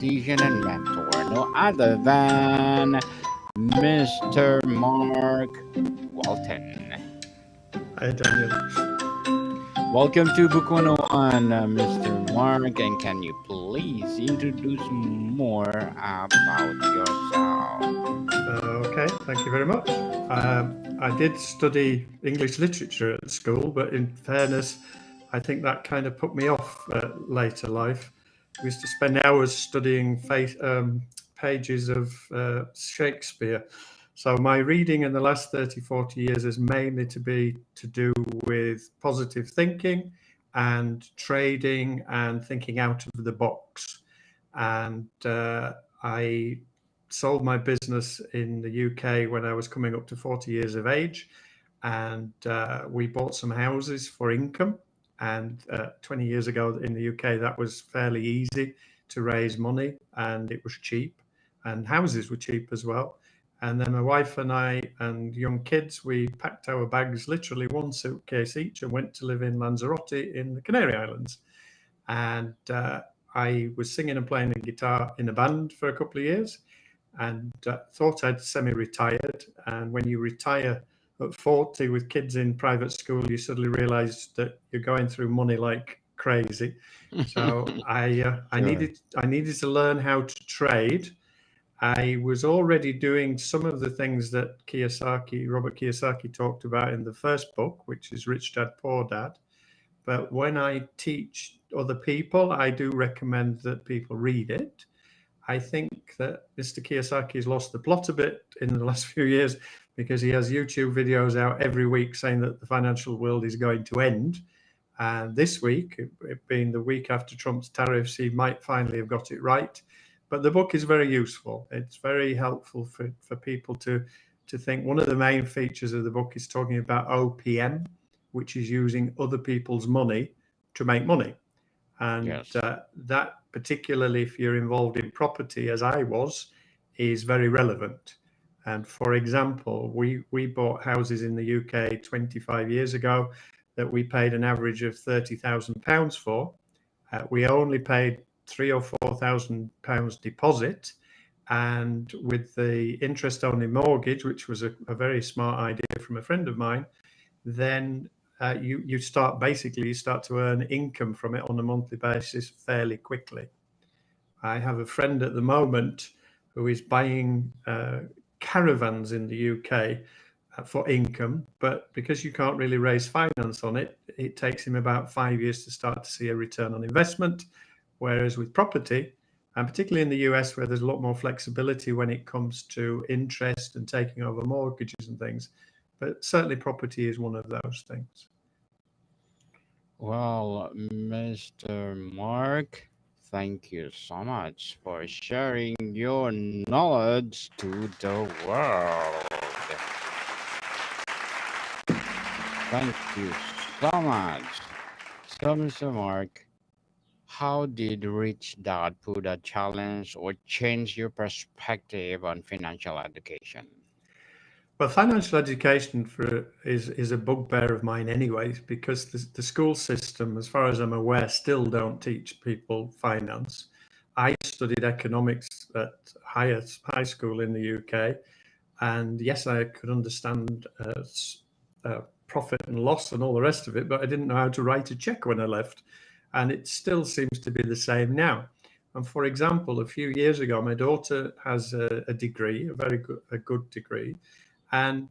decision and mentor, no other than Mr. Marc Walton. Hi, Daniel. Welcome to Book 101, Mr. Mark, and can you please introduce more about yourself? Okay, thank you very much. I did study English literature at school, but in fairness, I think that kind of put me off later life. We used to spend hours studying pages of Shakespeare. So my reading in the last 30, 40 years is mainly to do with positive thinking and trading and thinking out of the box. And I sold my business in the UK when I was coming up to 40 years of age. And we bought some houses for income. And 20 years ago in the UK, that was fairly easy to raise money and it was cheap. And houses were cheap as well. And then my wife and I and young kids, we packed our bags, literally one suitcase each, and went to live in Lanzarote in the Canary Islands. And I was singing and playing the guitar in a band for a couple of years and thought I'd semi-retired. And when you retire at 40 with kids in private school, you suddenly realize that you're going through money like crazy. So I needed to learn how to trade. I was already doing some of the things that Robert Kiyosaki talked about in the first book, which is Rich Dad, Poor Dad. But when I teach other people, I do recommend that people read it. I think that Mr. Kiyosaki has lost the plot a bit in the last few years because he has YouTube videos out every week saying that the financial world is going to end. And this week, it being the week after Trump's tariffs, he might finally have got it right. But the book is very useful. It's very helpful for people to think. One of the main features of the book is talking about OPM, which is using other people's money to make money. And Yes. that, particularly if you're involved in property, as I was, is very relevant. And for example, we bought houses in the UK 25 years ago that we paid an average of £30,000 for. We only paid £3,000 or £4,000 deposit. And with the interest-only mortgage, which was a very smart idea from a friend of mine, then you start to earn income from it on a monthly basis fairly quickly. I have a friend at the moment who is buying caravans in the UK for income, but because you can't really raise finance on it, it takes him about 5 years to start to see a return on investment. Whereas with property, and particularly in the US where there's a lot more flexibility when it comes to interest and taking over mortgages and things, but certainly property is one of those things. Well, Mr. Mark, thank you so much for sharing your knowledge to the world. Thank you so much. So, Mr. Mark, how did Rich Dad Poor Dad challenge or change your perspective on financial education? Well, financial education is a bugbear of mine anyways, because the school system, as far as I'm aware, still don't teach people finance. I studied economics at high school in the UK, and yes, I could understand profit and loss and all the rest of it, but I didn't know how to write a check when I left. And it still seems to be the same now. And for example, a few years ago, my daughter has a degree, a good degree. And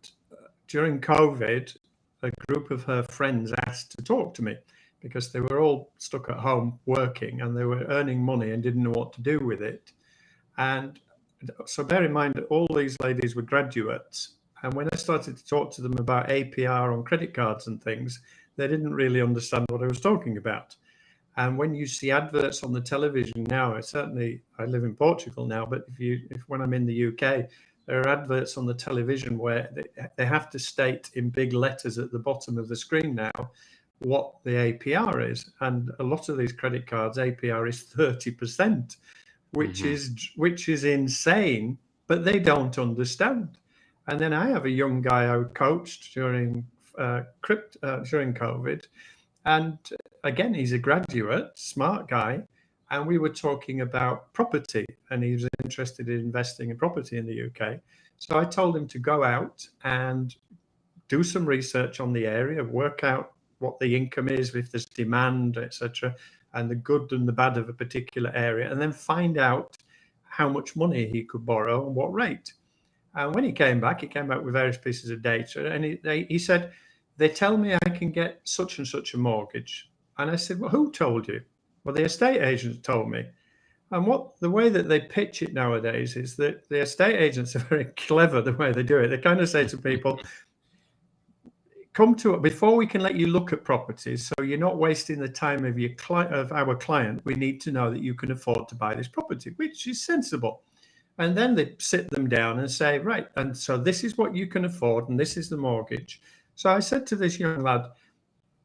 during COVID, a group of her friends asked to talk to me because they were all stuck at home working and they were earning money and didn't know what to do with it. And so bear in mind that all these ladies were graduates. And when I started to talk to them about APR on credit cards and things, they didn't really understand what I was talking about. And when you see adverts on the television now, I live in Portugal now, but when I'm in the UK, there are adverts on the television where they have to state in big letters at the bottom of the screen now what the APR is. And a lot of these credit cards, APR is 30%, which is insane, but they don't understand. And then I have a young guy I coached during COVID, and again, he's a graduate, smart guy, and we were talking about property, and he was interested in investing in property in the UK. So I told him to go out and do some research on the area, work out what the income is, if there's demand, etc., and the good and the bad of a particular area, and then find out how much money he could borrow and what rate. And when he came back with various pieces of data, and he said, "They tell me I can get such and such a mortgage." And I said, "Well, who told you?" "Well, the estate agents told me." And the way that they pitch it nowadays is that the estate agents are very clever the way they do it. They kind of say to people, come to it before we can let you look at properties, so you're not wasting the time of our client. We need to know that you can afford to buy this property, which is sensible. And then they sit them down and say, right, and so this is what you can afford, and this is the mortgage. So I said to this young lad,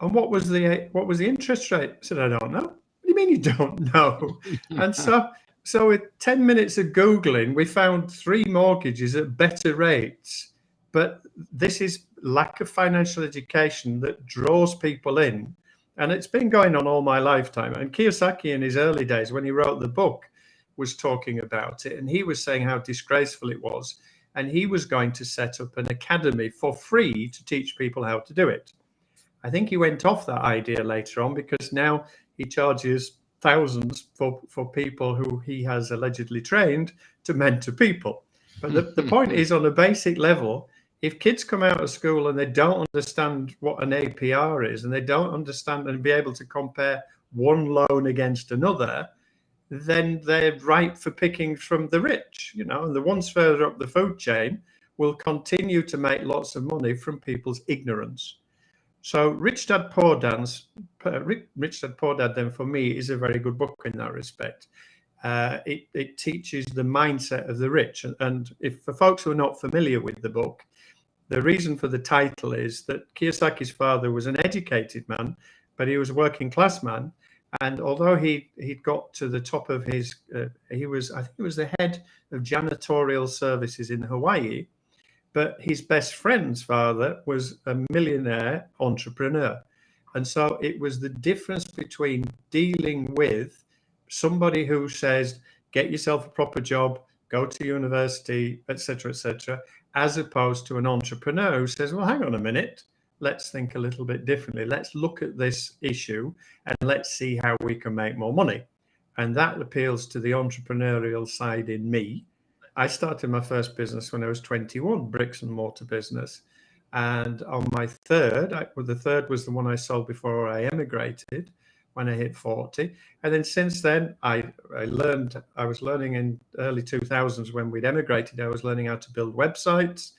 and what was the interest rate? I said, I don't know. What do you mean you don't know? And so with 10 minutes of Googling, we found 3 mortgages at better rates. But this is lack of financial education that draws people in. And it's been going on all my lifetime. And Kiyosaki, in his early days, when he wrote the book, was talking about it. And he was saying how disgraceful it was. And he was going to set up an academy for free to teach people how to do it. I think he went off that idea later on, because now he charges thousands for people who he has allegedly trained to mentor people. But the point is, on a basic level, if kids come out of school and they don't understand what an APR is, and they don't understand and be able to compare one loan against another, then they're ripe for picking from the rich, and the ones further up the food chain will continue to make lots of money from people's ignorance. So Rich Dad Poor Dad, then, for me, is a very good book in that respect. It teaches the mindset of the rich. And if for folks who are not familiar with the book, the reason for the title is that Kiyosaki's father was an educated man, but he was a working class man. And although he'd got to the top of his, I think he was the head of janitorial services in Hawaii, but his best friend's father was a millionaire entrepreneur. And so it was the difference between dealing with somebody who says, get yourself a proper job, go to university, etc., as opposed to an entrepreneur who says, well, hang on a minute, let's think a little bit differently. Let's look at this issue and let's see how we can make more money. And that appeals to the entrepreneurial side in me. I started my first business when I was 21, bricks and mortar business. And on my third, the third was the one I sold before I emigrated, when I hit 40. And then since then, I was learning in early 2000s when we'd emigrated, I was learning how to build websites,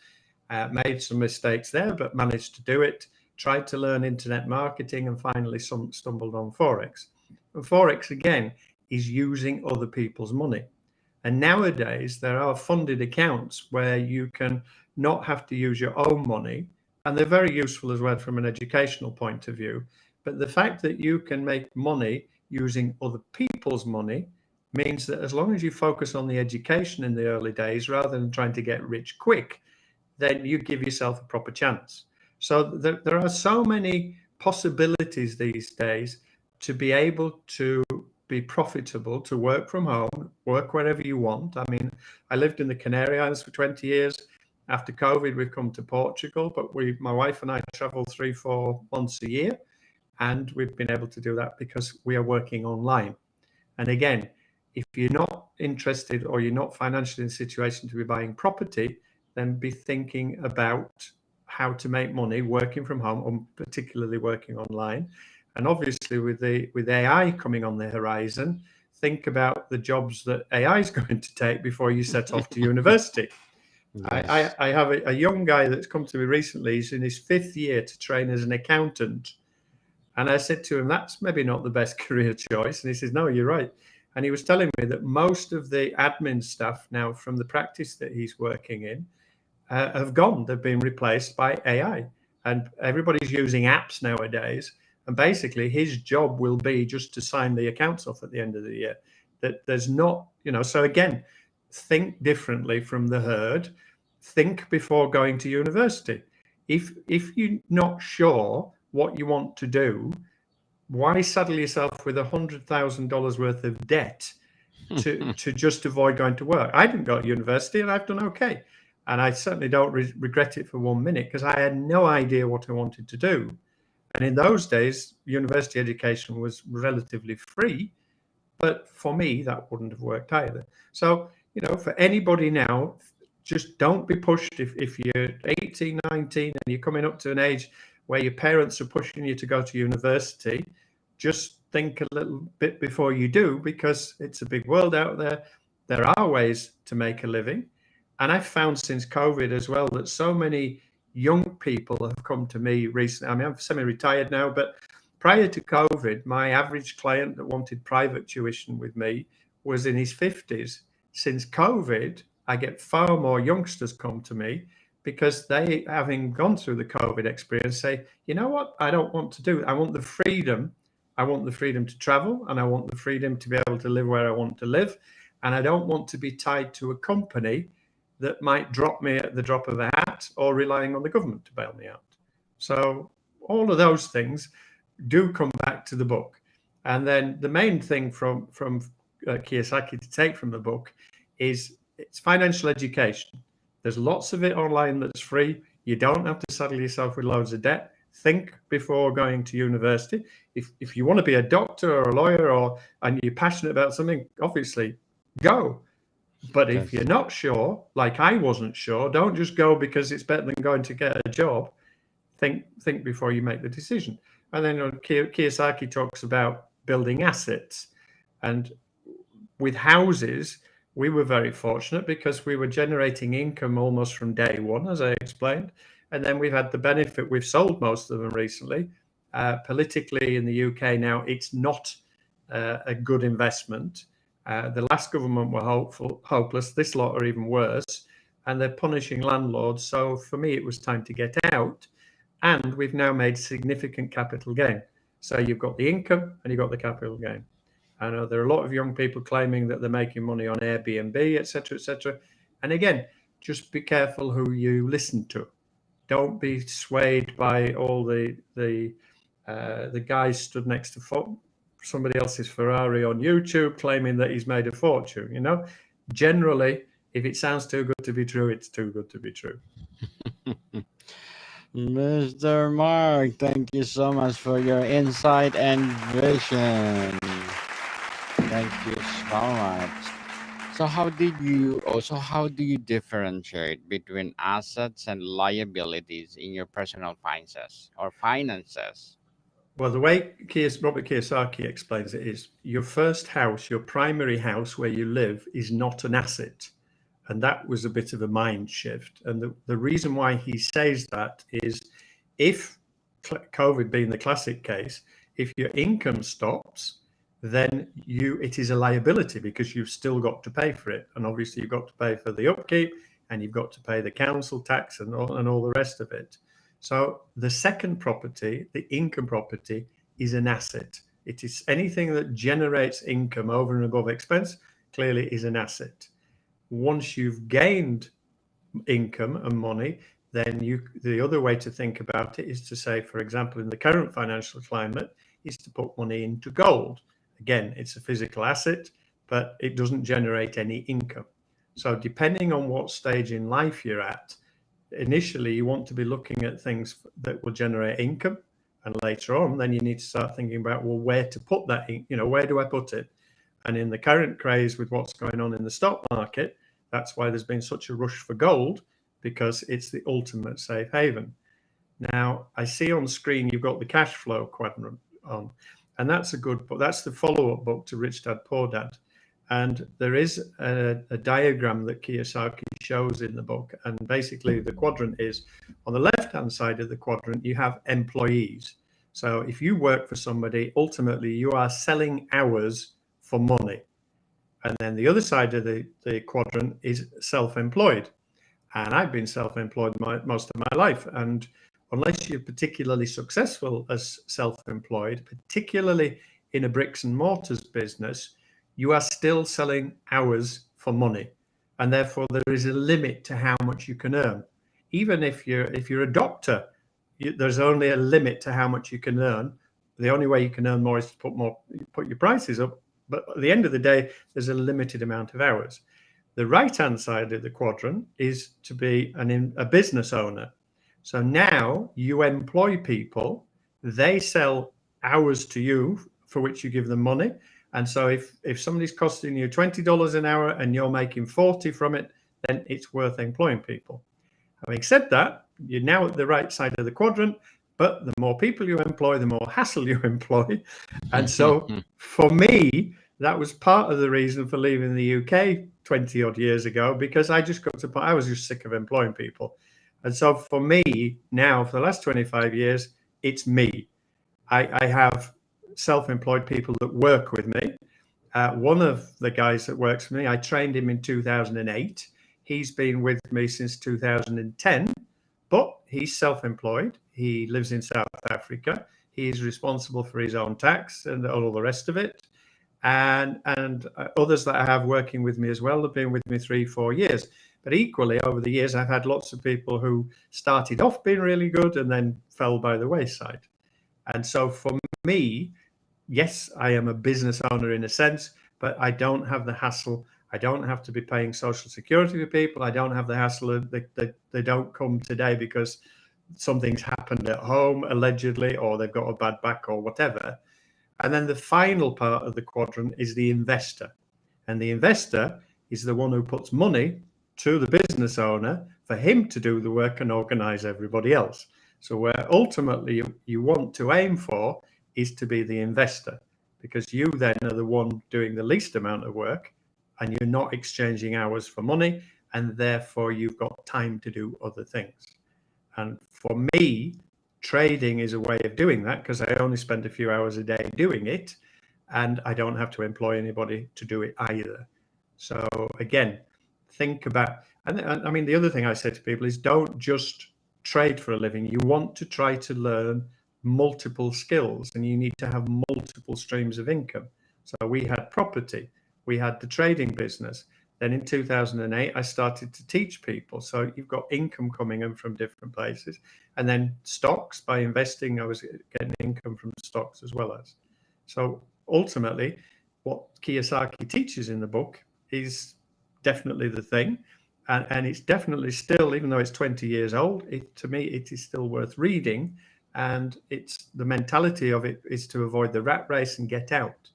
made some mistakes there, but managed to do it, tried to learn internet marketing, and finally stumbled on Forex. And Forex, again, is using other people's money. And nowadays, there are funded accounts where you can not have to use your own money. And they're very useful as well from an educational point of view. But the fact that you can make money using other people's money means that as long as you focus on the education in the early days, rather than trying to get rich quick, then you give yourself a proper chance. So there are so many possibilities these days to be able to be profitable, to work from home, work wherever you want. I mean, I lived in the Canary Islands for 20 years. After COVID, we've come to Portugal, but my wife and I travel 3-4 months a year, and we've been able to do that because we are working online. And again, if you're not interested or you're not financially in a situation to be buying property, then be thinking about how to make money working from home, or particularly working online. And obviously, with AI coming on the horizon, think about the jobs that AI is going to take before you set off to university. Yes. I have a young guy that's come to me recently. He's in his 5th year to train as an accountant. And I said to him, that's maybe not the best career choice. And he says, no, you're right. And he was telling me that most of the admin staff now from the practice that he's working in have gone. They've been replaced by AI. And everybody's using apps nowadays. And basically, his job will be just to sign the accounts off at the end of the year. That there's not, so again, think differently from the herd. Think before going to university. If you're not sure what you want to do, Why saddle yourself with $100,000 worth of debt to just avoid going to work? I didn't go to university, and I've done okay, and I certainly don't regret it for 1 minute, because I had no idea what I wanted to do. And in those days, university education was relatively free, but for me, that wouldn't have worked either. So, for anybody now, just don't be pushed if you're 18, 19, and you're coming up to an age where your parents are pushing you to go to university. Just think a little bit before you do, because it's a big world out there. There are ways to make a living. And I've found since COVID as well that so many young people have come to me recently. I mean, I'm semi-retired now, but prior to COVID, my average client that wanted private tuition with me was in his 50s. Since COVID, I get far more youngsters come to me, because they, having gone through the COVID experience, say, you know what, I don't want to do it. I want the freedom. I want the freedom to travel, and I want the freedom to be able to live where I want to live. And I don't want to be tied to a company that might drop me at the drop of a hat, or relying on the government to bail me out. So all of those things do come back to the book. And then the main thing from Kiyosaki to take from the book is it's financial education. There's lots of it online that's free. You don't have to saddle yourself with loads of debt. Think before going to university. If you want to be a doctor or a lawyer, and you're passionate about something, obviously go. But if Yes. you're not sure, like I wasn't sure, don't just go because it's better than going to get a job. Think before you make the decision. And then Kiyosaki talks about building assets. And with houses, we were very fortunate because we were generating income almost from day one, as I explained. And then we've had the benefit, we've sold most of them recently. Politically in the UK now, it's not a good investment. The last government were hopeless. This lot are even worse. And they're punishing landlords. So for me, it was time to get out. And we've now made significant capital gain. So you've got the income and you've got the capital gain. I know there are a lot of young people claiming that they're making money on Airbnb, etc., etc. And again, just be careful who you listen to. Don't be swayed by all the guys stood next to somebody else's Ferrari on YouTube claiming that he's made a fortune. Generally, if it sounds too good to be true, it's too good to be true. Mr. Mark, thank you so much for your insight and vision. Thank you so much. How do you differentiate between assets and liabilities in your personal finances or finances? Well, the way Robert Kiyosaki explains it is your first house, your primary house where you live, is not an asset. And that was a bit of a mind shift. And the reason why he says that is, if COVID being the classic case, if your income stops, then it is a liability because you've still got to pay for it. And obviously you've got to pay for the upkeep, and you've got to pay the council tax and all the rest of it. So the second property, the income property, is an asset. It is anything that generates income over and above expense, clearly is an asset. Once you've gained income and money, then the other way to think about it is to say, for example, in the current financial climate, is to put money into gold. Again, it's a physical asset, but it doesn't generate any income. So depending on what stage in life you're at, initially you want to be looking at things that will generate income, and later on then you need to start thinking about, well, where to put that where do I put it? And in the current craze with what's going on in the stock market, that's why there's been such a rush for gold, because it's the ultimate safe haven. Now, I see on screen you've got the cash flow quadrant on, and that's a good book. That's the follow-up book to Rich Dad Poor Dad. And there is a diagram that Kiyosaki shows in the book. And basically the quadrant is, on the left-hand side of the quadrant, you have employees. So if you work for somebody, ultimately you are selling hours for money. And then the other side of the quadrant is self-employed. And I've been self-employed most of my life. And unless you're particularly successful as self-employed, particularly in a bricks and mortars business, you are still selling hours for money. And therefore there is a limit to how much you can earn. Even if you're a doctor, there's only a limit to how much you can earn the only way you can earn more is to put your prices up. But at the end of the day, there's a limited amount of hours. The right-hand side of the quadrant is to be a business owner. So now you employ people, they sell hours to you for which you give them money. And so if somebody's costing you $20 an hour and you're making 40 from it, then it's worth employing people. Having said that, you're now at the right side of the quadrant, but the more people you employ, the more hassle you employ. And so for me, that was part of the reason for leaving the UK 20 odd years ago, because I just got to the point, I was just sick of employing people. And so for me now, for the last 25 years, it's me. I have self-employed people that work with me. One of the guys that works for me, I trained him in 2008. He's been with me since 2010, but he's self-employed. He lives in South Africa. He's responsible for his own tax and all the rest of it. And others that I have working with me as well have been with me 3-4 years. But equally, over the years, I've had lots of people who started off being really good and then fell by the wayside. And so for me, yes, I am a business owner in a sense, but I don't have the hassle. I don't have to be paying social security for people. I don't have the hassle of they don't come today because something's happened at home, allegedly, or they've got a bad back or whatever. And then the final part of the quadrant is the investor. And the investor is the one who puts money to the business owner for him to do the work and organize everybody else. So where ultimately you want to aim for is to be the investor, because you then are the one doing the least amount of work and you're not exchanging hours for money, and therefore you've got time to do other things. And for me, trading is a way of doing that, because I only spend a few hours a day doing it and I don't have to employ anybody to do it either. So again, think about, and I mean, the other thing I say to people is don't just trade for a living. You want to try to learn multiple skills, and you need to have multiple streams of income. So we had property, we had the trading business. Then in 2008, I started to teach people. So you've got income coming in from different places. And then stocks, by investing, I was getting income from stocks as well as. So ultimately, what Kiyosaki teaches in the book is definitely the thing. And it's definitely still, even though it's 20 years old, to me, it is still worth reading. And it's the mentality of it is to avoid the rat race and get out.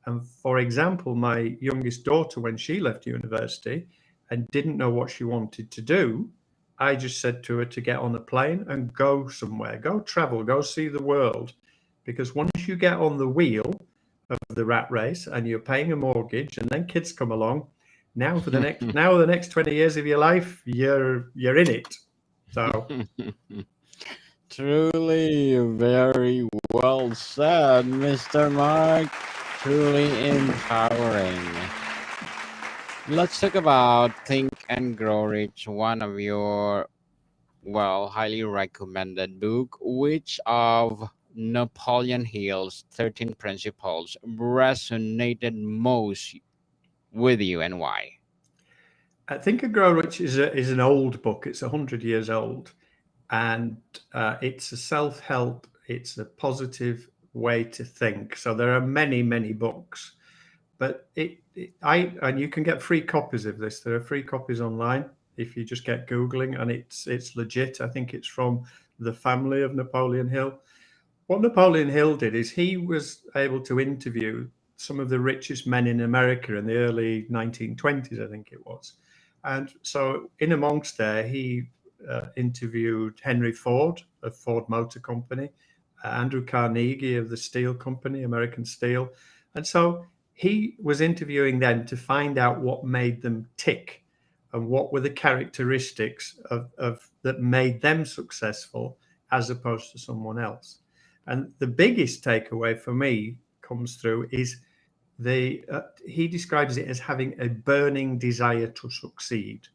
And for example, my youngest daughter, when she left university and didn't know what she wanted to do, I just said to her to get on a plane and go somewhere, go travel, go see the world. Because once you get on the wheel of the rat race and you're paying a mortgage and then kids come along, now for the next 20 years of your life, you're in it. So Truly very well said, Mr. Mark. Truly empowering. Let's talk about Think and Grow Rich, one of your, well, highly recommended book. Which of Napoleon Hill's 13 principles resonated most with you, and why? I Think and Grow Rich is an old book. It's 100 years old. And it's a self-help, it's a positive way to think. So there are many books, but and you can get free copies of this. There are free copies online if you just get Googling, and it's legit. I think it's from the family of Napoleon Hill. What Napoleon Hill did is he was able to interview some of the richest men in America in the early 1920s, I think it was. And so in amongst there, he interviewed Henry Ford of Ford Motor Company, Andrew Carnegie of the Steel Company, American Steel. And so he was interviewing them to find out what made them tick and what were the characteristics of that made them successful as opposed to someone else. And the biggest takeaway for me comes through is he describes it as having a burning desire to succeed.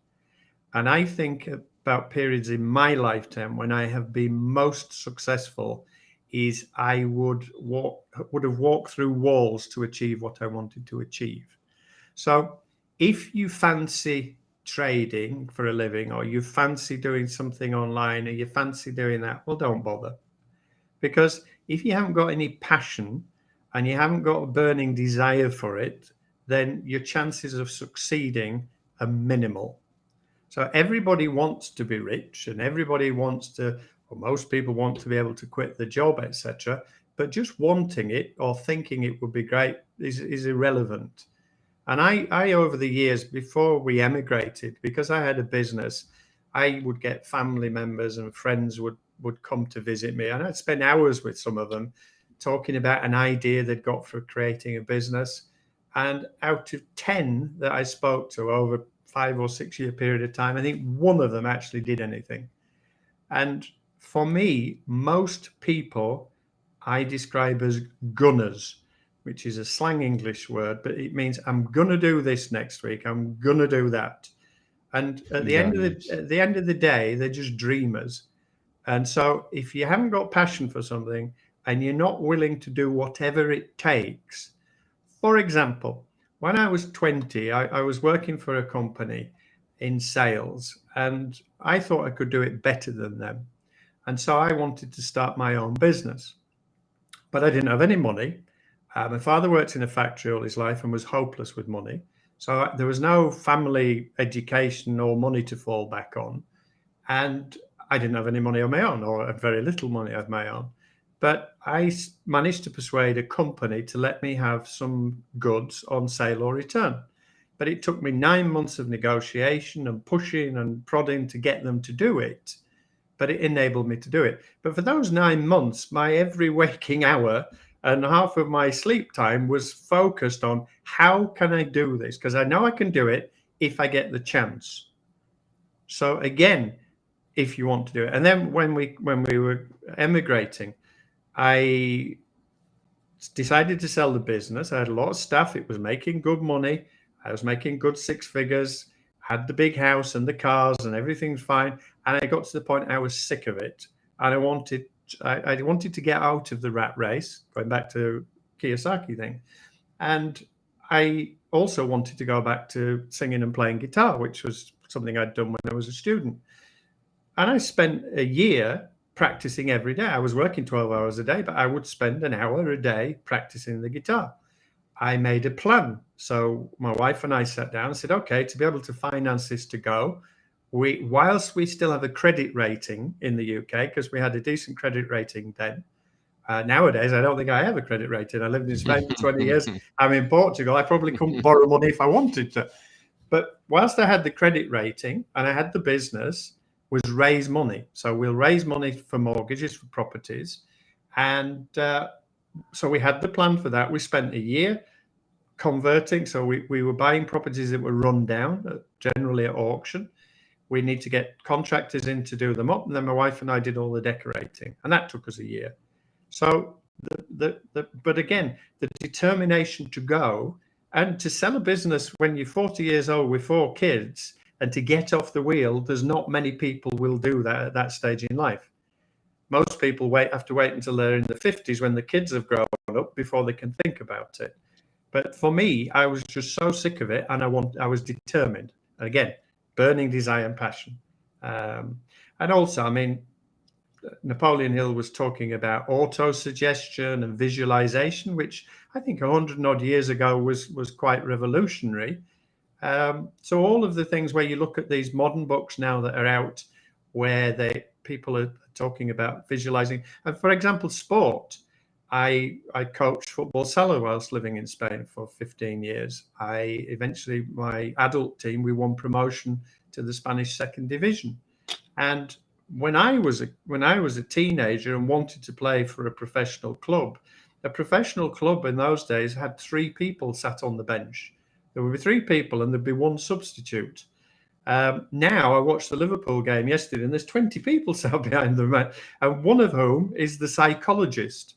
And I think about periods in my lifetime when I have been most successful is I would have walked through walls to achieve what I wanted to achieve. So if you fancy trading for a living, or you fancy doing something online, or you fancy doing that, well, don't bother. Because if you haven't got any passion and you haven't got a burning desire for it, then your chances of succeeding are minimal. So everybody wants to be rich and everybody wants to, or most people want to be able to quit the job, etc. But just wanting it or thinking it would be great is irrelevant. And I, over the years, before we emigrated, because I had a business, I would get family members and friends would come to visit me. And I'd spend hours with some of them talking about an idea they'd got for creating a business. And out of 10 that I spoke to over 5 or 6 year period of time, I think one of them actually did anything. And for me, most people I describe as gunners, which is a slang English word, but it means I'm gonna do this next week. I'm gonna do that. And at the end of Got the at the end of the day, they're just dreamers. And so if you haven't got passion for something and you're not willing to do whatever it takes, for example, when I was 20, I was working for a company in sales and I thought I could do it better than them. And so I wanted to start my own business, but I didn't have any money. My father worked in a factory all his life and was hopeless with money. So there was no family education or money to fall back on. And I didn't have any money on my own, or very little money of my own. But I managed to persuade a company to let me have some goods on sale or return. But it took me 9 months of negotiation and pushing and prodding to get them to do it. But it enabled me to do it. But for those 9 months, my every waking hour and half of my sleep time was focused on how can I do this? Because I know I can do it if I get the chance. So again, if you want to do it. And then when we were emigrating, I decided to sell the business. I had a lot of staff. It was making good money. I was making good six figures, had the big house and the cars and everything's fine. And I got to the point I was sick of it. And I wanted to get out of the rat race, going back to Kiyosaki thing. And I also wanted to go back to singing and playing guitar, which was something I'd done when I was a student. And I spent a year practicing every day. I was working 12 hours a day, but I would spend an hour a day practicing the guitar. I made a plan. So my wife and I sat down and said, okay, to be able to finance this to go, whilst we still have a credit rating in the UK, because we had a decent credit rating then. Nowadays, I don't think I have a credit rating. I lived in Spain for 20 years. I'm in Portugal. I probably couldn't borrow money if I wanted to. But whilst I had the credit rating and I had the business, was raise money. So we'll raise money for mortgages, for properties. And so we had the plan for that. We spent a year converting. So we were buying properties that were run down, generally at auction. We need to get contractors in to do them up. And then my wife and I did all the decorating. And that took us a year. So, but again, the determination to go and to sell a business when you're 40 years old with 4 kids and to get off the wheel, there's not many people will do that at that stage in life. Most people have to wait until they're in the 50s when the kids have grown up before they can think about it. But for me, I was just so sick of it, and I was determined. And again, burning desire and passion. And also, I mean, Napoleon Hill was talking about auto-suggestion and visualization, which I think 100 and odd years ago was quite revolutionary. So all of the things where you look at these modern books now that are out, where people are talking about visualizing, and for example, sport. I coached football solo whilst living in Spain for 15 years. My adult team, we won promotion to the Spanish second division. And when I was a teenager and wanted to play for a professional club in those days had 3 people sat on the bench. There would be 3 people and there'd be 1 substitute. Now I watched the Liverpool game yesterday and there's 20 people sat behind them, and one of whom is the psychologist.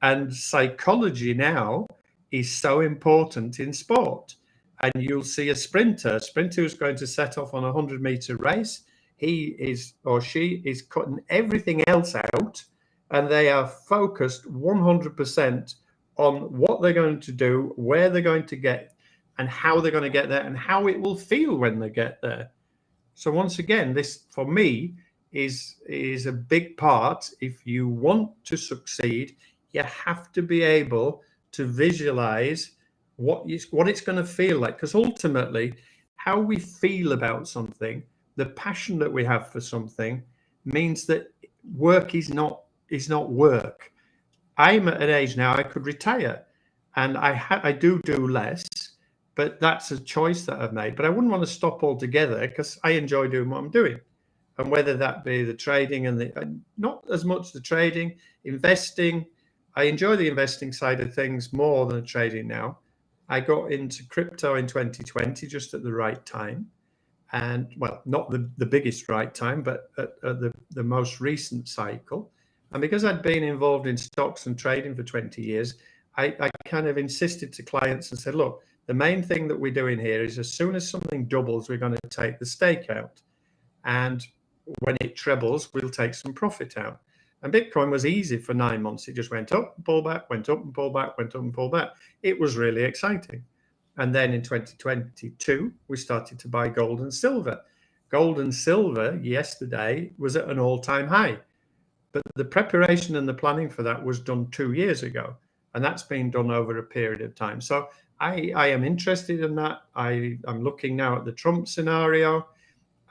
And psychology now is so important in sport. And you'll see a sprinter who's going to set off on a 100-meter race. He is or she is cutting everything else out, and they are focused 100% on what they're going to do, where they're going to get, and how they're going to get there, and how it will feel when they get there. So once again, this for me is a big part. If you want to succeed, you have to be able to visualize what it's going to feel like, because ultimately how we feel about something, the passion that we have for something, means that work is not work. I'm at an age now I could retire, and I do less, but that's a choice that I've made. But I wouldn't want to stop altogether because I enjoy doing what I'm doing, and whether that be the trading and the not as much the trading, investing. I enjoy the investing side of things more than the trading now. I got into crypto in 2020 just at the right time, and well, not the biggest right time, but at the most recent cycle. And because I'd been involved in stocks and trading for 20 years, I kind of insisted to clients and said, look, the main thing that we're doing here is as soon as something doubles, we're going to take the stake out. And when it trebles, we'll take some profit out. And Bitcoin was easy for 9 months. It just went up, pull back, went up and pull back, went up and pull back. It was really exciting. And then in 2022, we started to buy gold and silver. Gold and silver yesterday was at an all-time high. But the preparation and the planning for that was done 2 years ago. And that's been done over a period of time. So I am interested in that. I'm looking now at the Trump scenario.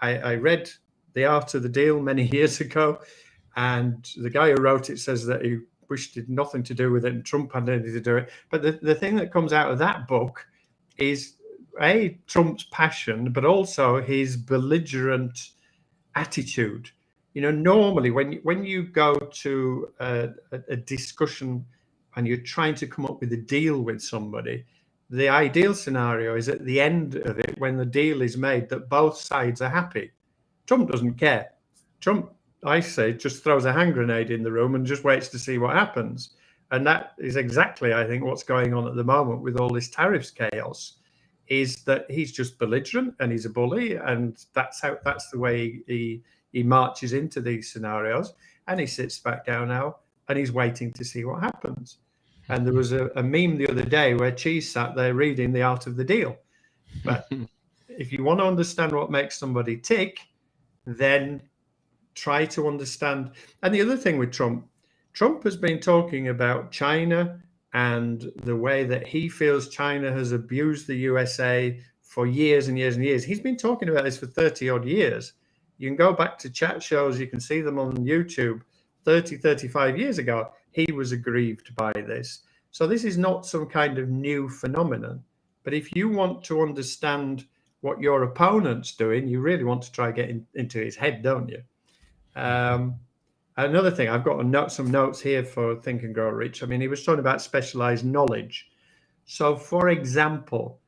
I read The Art of the Deal many years ago. And the guy who wrote it says that he wished it had nothing to do with it and Trump had anything to do with it. But the thing that comes out of that book is Trump's passion, but also his belligerent attitude. Normally when you go to a discussion and you're trying to come up with a deal with somebody, the ideal scenario is at the end of it, when the deal is made, that both sides are happy. Trump doesn't care. Trump, I say, just throws a hand grenade in the room and just waits to see what happens. And that is exactly, I think, what's going on at the moment with all this tariffs chaos, is that he's just belligerent and he's a bully, and that's the way he marches into these scenarios, and he sits back down now and he's waiting to see what happens. And there was a meme the other day where Cheese sat there reading The Art of the Deal. But if you want to understand what makes somebody tick, then try to understand. And the other thing with Trump has been talking about China and the way that he feels China has abused the USA for years and years and years. He's been talking about this for 30 odd years. You can go back to chat shows, you can see them on YouTube. 30, 35 years ago, he was aggrieved by this. So this is not some kind of new phenomenon. But if you want to understand what your opponent's doing, you really want to try getting into his head, don't you? Another thing, I've got some notes here for Think and Grow Rich. I mean, he was talking about specialized knowledge. So, for example,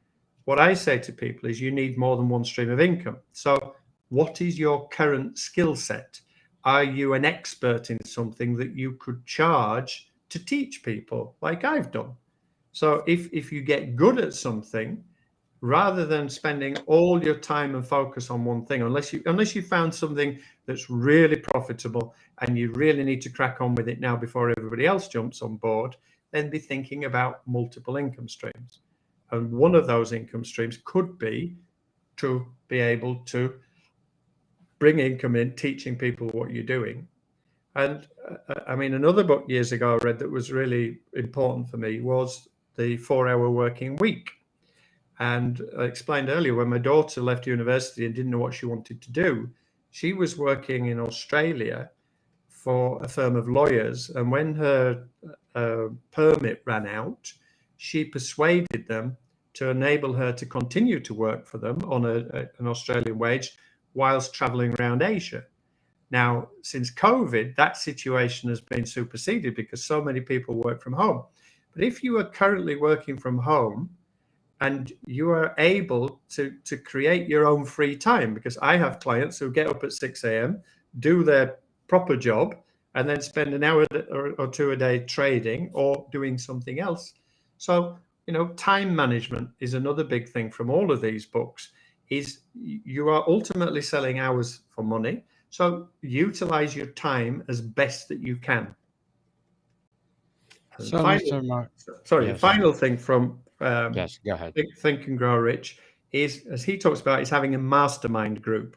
what I say to people is you need more than one stream of income. So what is your current skill set? Are you an expert in something that you could charge to teach people, like I've done? So if you get good at something, rather than spending all your time and focus on one thing, unless you found something that's really profitable and you really need to crack on with it now before everybody else jumps on board, then be thinking about multiple income streams. And one of those income streams could be to be able to bring income in, teaching people what you're doing. And I mean, another book years ago I read that was really important for me was The 4-Hour Working Week. And I explained earlier, when my daughter left university and didn't know what she wanted to do, she was working in Australia for a firm of lawyers. And when her permit ran out, she persuaded them to enable her to continue to work for them on an Australian wage whilst traveling around Asia. Now, since COVID, that situation has been superseded because so many people work from home. But if you are currently working from home and you are able to create your own free time, because I have clients who get up at 6 a.m., do their proper job, and then spend an hour or two a day trading or doing something else. So, time management is another big thing from all of these books, is you are ultimately selling hours for money. So utilize your time as best that you can. And So, Mr. Mark, the yes, final thing from yes, go ahead. Think and Grow Rich is, as he talks about, is having a mastermind group,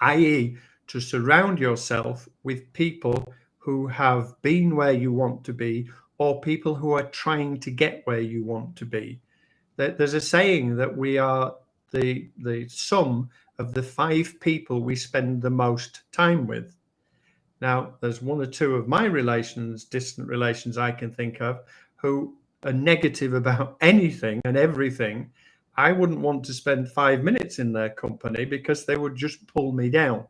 i.e. to surround yourself with people who have been where you want to be, or people who are trying to get where you want to be. There's a saying that we are the sum of the 5 people we spend the most time with. Now, there's one or two of my relations, distant relations I can think of, who are negative about anything and everything. I wouldn't want to spend 5 minutes in their company because they would just pull me down.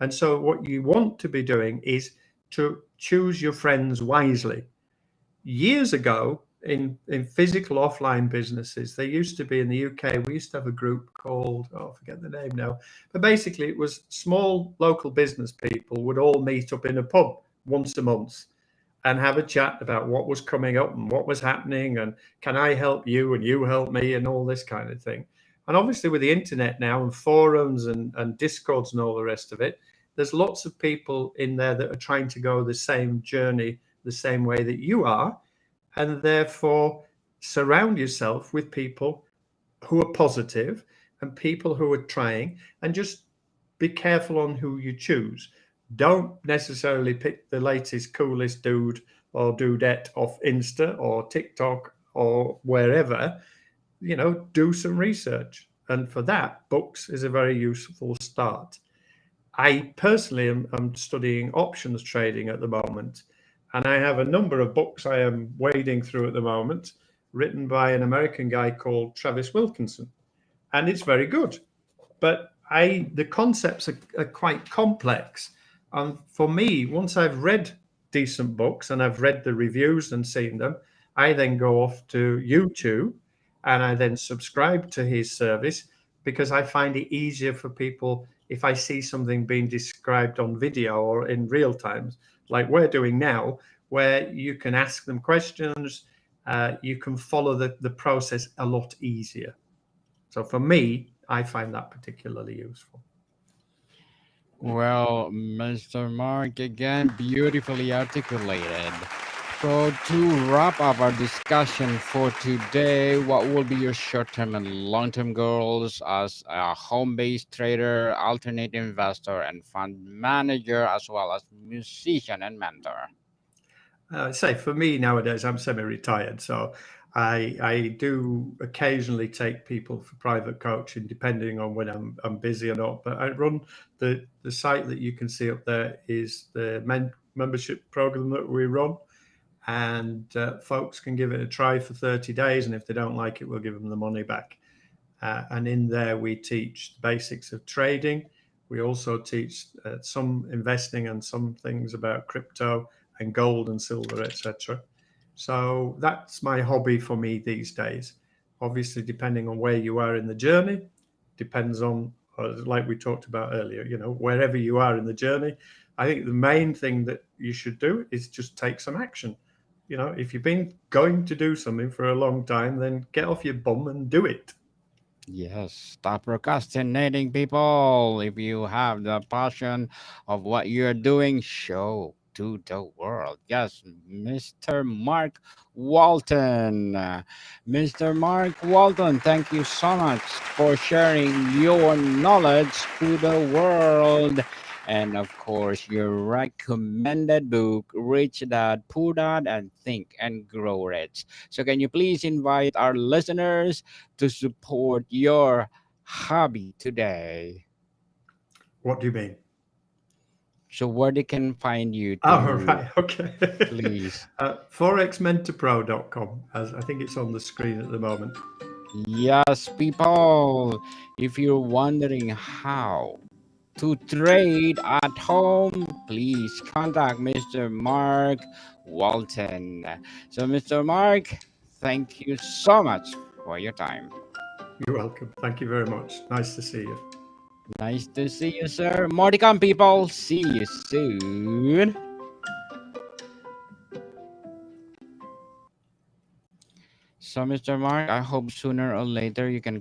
And so, what you want to be doing is to choose your friends wisely. Years ago, in physical offline businesses, they used to be in the UK, we used to have a group called, oh, I forget the name now, but basically it was small local business people would all meet up in a pub once a month and have a chat about what was coming up and what was happening, and can I help you and you help me, and all this kind of thing. And obviously with the internet now and forums and discords and all the rest of it, there's lots of people in there that are trying to go the same journey the same way that you are, and therefore surround yourself with people who are positive and people who are trying, and just be careful on who you choose. Don't necessarily pick the latest, coolest dude or dudette off Insta or TikTok or wherever. Do some research. And for that, books is a very useful start. I personally am studying options trading at the moment, and I have a number of books I am wading through at the moment, written by an American guy called Travis Wilkinson, and it's very good. But the concepts are quite complex, and for me, once I've read decent books and I've read the reviews and seen them, I then go off to YouTube and I then subscribe to his service, because I find it easier for people if I see something being described on video or in real time, like we're doing now, where you can ask them questions, you can follow the process a lot easier. So for me, I find that particularly useful. Well, Mr. Mark, again, beautifully articulated. So, to wrap up our discussion for today, what will be your short term and long term goals as a home based trader, alternate investor, and fund manager, as well as musician and mentor? Say for me nowadays, I'm semi-retired, so I do occasionally take people for private coaching, depending on when I'm busy or not. But I run the site that you can see up there is the membership program that we run, and folks can give it a try for 30 days, and if they don't like it, we'll give them the money back. And in there, we teach the basics of trading. We also teach some investing and some things about crypto and gold and silver, etc. So that's my hobby for me these days. Obviously, depending on where you are in the journey, depends on, like we talked about earlier, wherever you are in the journey. I think the main thing that you should do is just take some action. If you've been going to do something for a long time, then get off your bum and do it. Yes, stop procrastinating, people. If you have the passion of what you're doing, show to the world. Yes, Mr. Mark Walton. Mr. Mark Walton, thank you so much for sharing your knowledge to the world. And of course, your recommended book, Rich Dad, Poor Dad, and Think and Grow Rich. So, can you please invite our listeners to support your hobby today? What do you mean? So, where they can find you Oh, to, right. Okay. please? Forexmentorpro.com, as I think it's on the screen at the moment. Yes, people, if you're wondering how to trade at home, please contact Mr. Mark Walton. So, Mr. Mark, thank you so much for your time. You're welcome. Thank you very much. Nice to see you. Nice to see you, sir. More to come, people. See you soon. So, Mr. Mark, I hope sooner or later you can